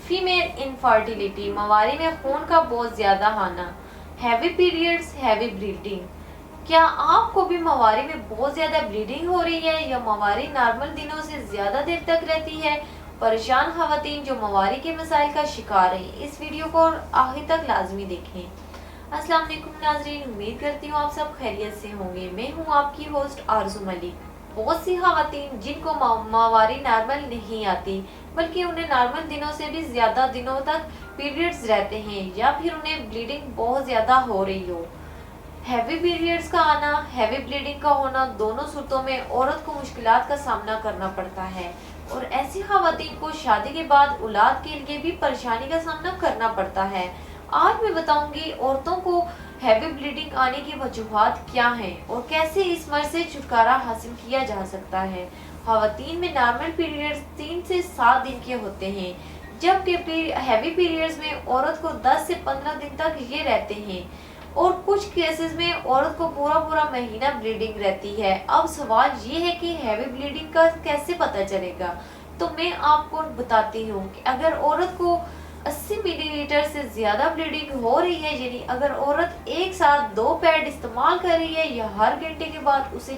Female infertility, Maori में खून का बहुत ज़्यादा आना, हैवी पीरियड्स, हैवी ब्लीडिंग। क्या आपको भी मवारी में बहुत ज़्यादा ब्लीडिंग हो रही है या मवारी नॉर्मल दिनों से ज़्यादा देर तक रहती है? परेशान खवातीन जो मवारी के मसाइल का शिकार हैं, इस वीडियो को आखिर तक लाजमी देखें। अस्सलाम वालेकुम नाजरीन, उम्मीद करती हूँ आप सब खैरियत से होंगे। मैं हूँ आपकी होस्ट आरजू मलिक। बहुत सी खवातीन जिनको माहवारी नॉर्मल नहीं आती, बल्कि उन्हें नॉर्मल दिनों से भी ज़्यादा दिनों तक पीरियड्स रहते हैं या फिर उन्हें ब्लीडिंग बहुत ज़्यादा हो रही हो। हैवी पीरियड्स का आना, हैवी ब्लीडिंग का होना, दोनों सूरतों में औरत को मुश्किलात का सामना करना पड़ता है और ऐसी खवातीन को शादी के बाद औलाद के लिए भी परेशानी का सामना करना पड़ता है। आज मैं बताऊंगी औरतों को हैवी ब्लीडिंग आने की वजूहात क्या हैं और कैसे इस मर्ज से छुटकारा हासिल किया जा सकता है। खवातीन में नॉर्मल पीरियड्स 3 से 7 दिन के होते हैं, जबकि हैवी पीरियड्स में औरत को 10 से 15 दिन तक ये रहते हैं और कुछ केसेस में औरत को पूरा पूरा महीना ब्लीडिंग रहती है। अब सवाल ये है कि हैवी ब्लीडिंग का कैसे पता चलेगा, तो मैं आपको बताती हूँ कि अगर औरत को 80 मिलीलीटर से ज़्यादा ब्लीडिंग हो रही है, यानी अगर औरत एक साथ 2 पैड इस्तेमाल कर रही है या हर घंटे के बाद उसे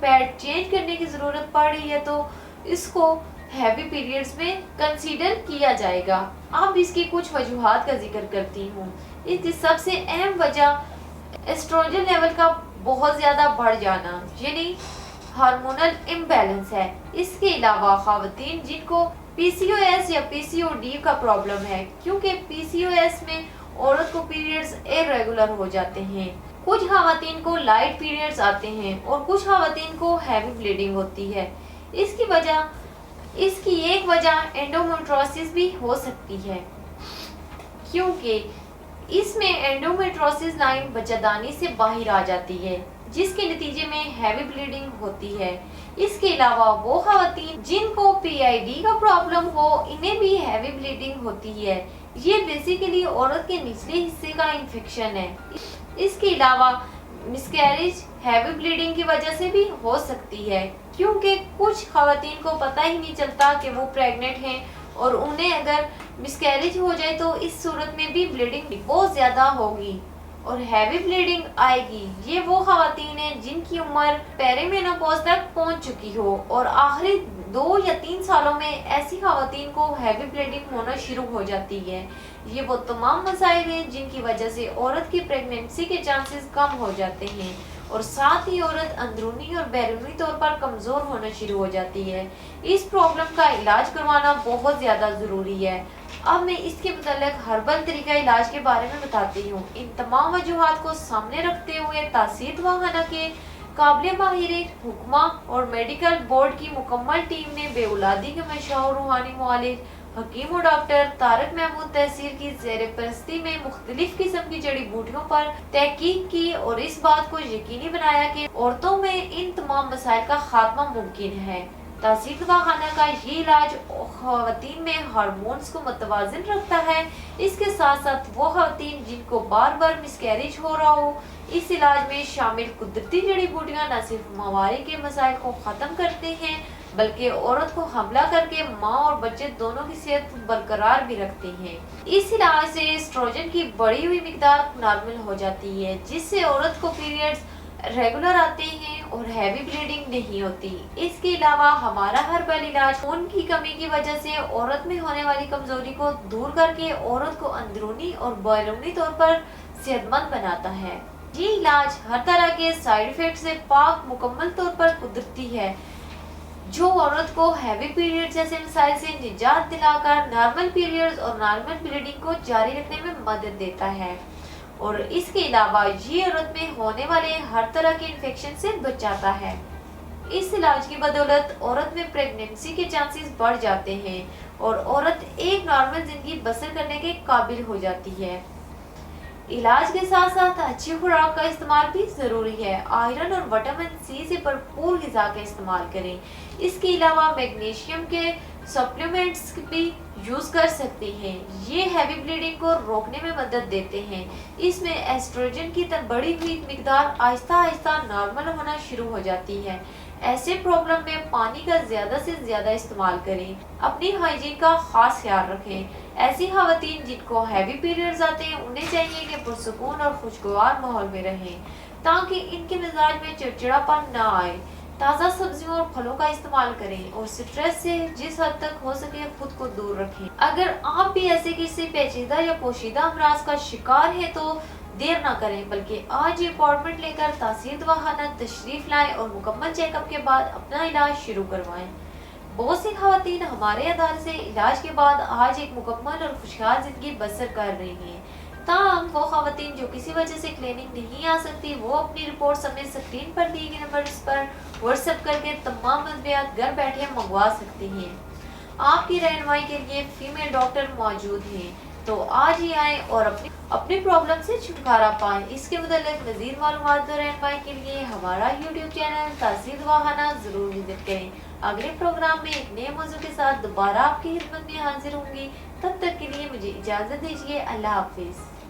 पैड चेंज करने की ज़रूरत पड़ रही है, तो इसको हैवी पीरियड्स में कंसीडर किया जाएगा। अब इसकी कुछ वजूहात का जिक्र करती हूँ। इसकी सबसे अहम वजह एस्ट्रोजन लेवल का बहुत ज़्यादा बढ़ जाना, यानी हार्मोनल इम्बैलेंस है। इसके अलावा खवातीन जिनको पीसीओएस या पीसीओडी का प्रॉब्लम है, क्योंकि पीसीओएस में औरत को पीरियड्स इरेगुलर हो जाते हैं। कुछ खवातीन को लाइट पीरियड्स आते हैं और कुछ खवातीन को हैवी ब्लीडिंग होती है। इसकी एक वजह एंडोमेट्रोसिस भी हो सकती है, क्योंकि इसमें एंडोमेट्रोसिस लाइन बच्चादानी से बाहर आ जाती है, जिसके नतीजे में हैवी ब्लीडिंग होती है। इसके अलावा वो खवातीन जिनको पीआईडी का प्रॉब्लम हो, इन्हें भी हैवी ब्लीडिंग होती है। ये बेसिकली औरत के निचले हिस्से का इन्फेक्शन है। इसके अलावा मिसकैरेज हैवी ब्लीडिंग की वजह से भी हो सकती है, क्योंकि कुछ खवातीन को पता ही नहीं चलता कि वो प्रेग्नेंट हैं और उन्हें अगर मिसकैरेज हो जाए तो इस सूरत में भी ब्लीडिंग बहुत ज़्यादा होगी और हैवी ब्लीडिंग आएगी। ये वो खवातीन हैं जिनकी उम्र पेरीमेनोपॉज तक पहुंच चुकी हो और आखिरी 2 या 3 सालों में ऐसी खवातीन को हैवी ब्लीडिंग होना शुरू हो जाती है। ये वो तमाम मसाइल हैं जिनकी वजह से औरत की प्रेगनेंसी के चांसेस कम हो जाते हैं और साथ ही औरत अंदरूनी और बैरूनी तौर पर कमज़ोर होना शुरू हो जाती है। इस प्रॉब्लम का इलाज करवाना बहुत ज़्यादा ज़रूरी है। अब मैं इसके मुतालिक हर्बल तरीका इलाज के बारे में बताती हूँ। इन तमाम वजूहात को सामने रखते हुए तासीर दवाखाना के काबिल माहिर हुक्मा और मेडिकल बोर्ड की मुकम्मल टीम ने बेउलादी के मशहूर रूहानी मुआलिज हकीम और डॉक्टर तारक महमूद तहसीर की ज़ेर परस्ती में मुख्तलिफ किस्म की जड़ी बूटियों पर तहकीक की और इस बात को यकीनी बनाया कि औरतों में इन तमाम मसाइल का खात्मा मुमकिन है। तासीर दवाखाना का ये इलाज खवातीन में हार्मोन्स को मुतवाज़िन रखता है। इसके साथ साथ वो खवातीन जिनको बार बार मिसकैरेज हो रहा हो, इस इलाज में शामिल कुदरती जड़ी बूटियाँ न सिर्फ मवारी के मसाइल को ख़त्म करते हैं, बल्कि औरत को हमला करके माँ और बच्चे दोनों की सेहत बरकरार भी रखते हैं। इस इलाज से एस्ट्रोजन की बढ़ी हुई मिकदार नॉर्मल हो जाती है, जिससे औरत को पीरियड्स रेगुलर आते हैं और हैवी ब्लीडिंग नहीं होती। इसके अलावा हमारा हर्बल इलाज खून की कमी की वजह से औरत में होने वाली कमजोरी को दूर करके औरत को अंदरूनी और बैरूनी तौर पर सेहतमंद बनाता है। ये इलाज हर तरह के साइड इफेक्ट से पाक मुकम्मल तौर पर कुदरती है, जो औरत को हैवी पीरियड जैसे मसाइल से निजात दिलाकर नॉर्मल पीरियड्स और नॉर्मल ब्लीडिंग को जारी रखने में मदद देता है और इसके अलावा ये औरत में होने वाले हर तरह के इन्फेक्शन से बचाता है। इस इलाज की बदौलत औरत में प्रेगनेंसी के चांसेस बढ़ जाते हैं और औरत एक नॉर्मल जिंदगी बसर करने के काबिल हो जाती है। इलाज के साथ साथ अच्छी खुराक का इस्तेमाल भी ज़रूरी है। आयरन और विटामिन सी से भरपूर ग़िज़ा का इस्तेमाल करें। इसके अलावा मैग्नीशियम के सप्लीमेंट्स भी यूज़ कर सकते हैं। ये हैवी ब्लीडिंग को रोकने में मदद देते हैं। इसमें एस्ट्रोजन की बढ़ी हुई मिकदार आहिस्ता आहिस्ता नॉर्मल होना शुरू हो जाती है। ऐसे प्रॉब्लम में पानी का ज्यादा से ज्यादा इस्तेमाल करें। अपनी हाइजीन का खास ख्याल रखें। ऐसी खवातीन जिनको हैवी पीरियड्स आते हैं उन्हें चाहिए कि पुरसुकून और खुशगवार माहौल में रहें ताकि इनके मिजाज में चिड़चिड़ापन न आए। ताज़ा सब्जियों और फलों का इस्तेमाल करें और स्ट्रेस से जिस हद तक हो सके खुद को दूर रखें। अगर आप भी ऐसे किसी पेचीदा या पोशीदा अमराज का शिकार है तो देर ना करें, बल्कि आज ही अपॉइंटमेंट लेकर तहसील दवाखाना तशरीफ लाएं और मुकम्मल चेकअप के बाद अपना इलाज शुरू करवाएं। बहुत सी खवातीन हमारे अदारे से इलाज के बाद आज एक मुकम्मल और खुशहाल जिंदगी बसर कर रही हैं। ताहम वो खवातीन जो किसी वजह से क्लिनिक नहीं आ सकती वो अपनी रिपोर्ट अपने स्क्रीन पर दिए गए नंबर्स पर व्हाट्सएप करके तमाम अद्वियात घर बैठे मंगवा सकती हैं। आपकी रहनुमाई के लिए फीमेल डॉक्टर मौजूद हैं, तो आज ही आएं और अपनी प्रॉब्लम से छुटकारा पाएं। इसके मुतालिक मज़ीद मालूमात और रहनुमाई के लिए हमारा यूट्यूब चैनल तहसील दवाखाना ज़रूर विजिट करें। अगले प्रोग्राम में एक नए मौजू के साथ दोबारा आपकी खिदमत में हाजिर होंगी। तब तक के लिए मुझे इजाज़त दीजिए। अल्लाह हाफिज़।